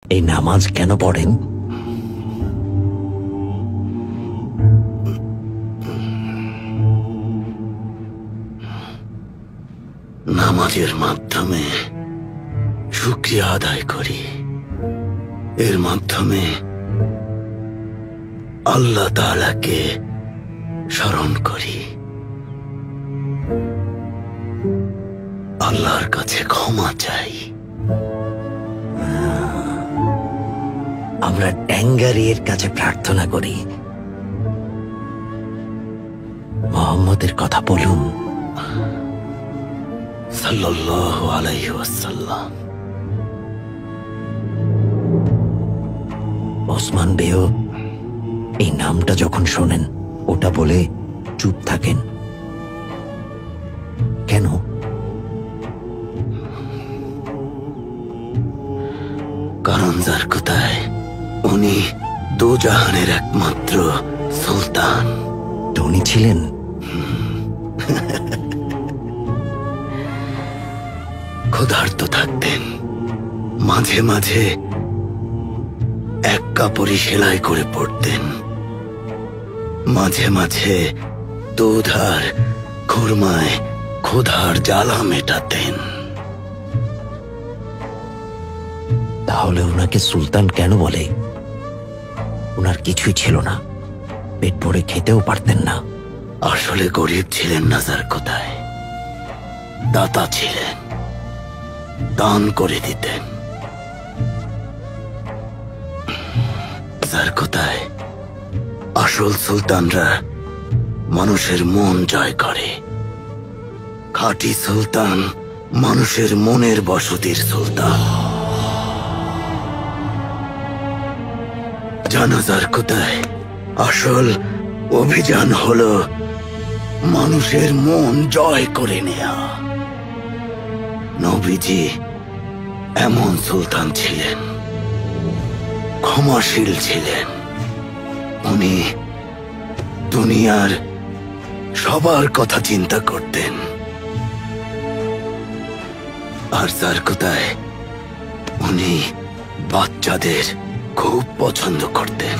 এই নামাজ কেন পড়েন? নামাজের মাধ্যমে শুকরিয়া আদায় করি। এর মাধ্যমে আল্লাহ তাআলাকে স্মরণ করি, আল্লাহর কাছে ক্ষমা চাই। আমরা ট্যাঙ্গারির কাছে প্রার্থনা করি, মুহাম্মদের কথা বলুন সাল্লাল্লাহু আলাইহি ওয়াসাল্লাম। ওসমান বেও এই নামটা যখন শোনেন ওটা বলে চুপ থাকেন কেন? কারণ যার কথায় উনি দুজাহানের একমাত্র সুলতান। তো উনি ছিলেন? ক্ষুধার্ত থাকতেন, মাঝে মাঝে এক কাপড়ই সেলাই করে পড়তেন, মাঝে মাঝে দুধ আর খুরমায় ক্ষুধার জ্বালা মেটাতেন। তাহলে ওনাকে সুলতান কেন বলে? ওনার কিছুই ছিল না, পেট ভরে খেতেও পারতেন না। আসলে গরিব ছিলেন না যার কথায়, দাতা ছিলেন, দান করে দিতেন। যার কথায় আসল সুলতানরা মানুষের মন জয় করে। খাঁটি সুলতান মানুষের মনের বসতির সুলতান। জানাজার কথায় আসল অভিযান হলো মানুষের মন জয় করে নেয়া। নবীজি এমন সুলতান ছিলেন, ক্ষমাশীল ছিলেন। উনি দুনিয়ার সবার কথা চিন্তা করতেন। আর যার কথায় উনি বাচ্চাদের খুব পছন্দ করতেন।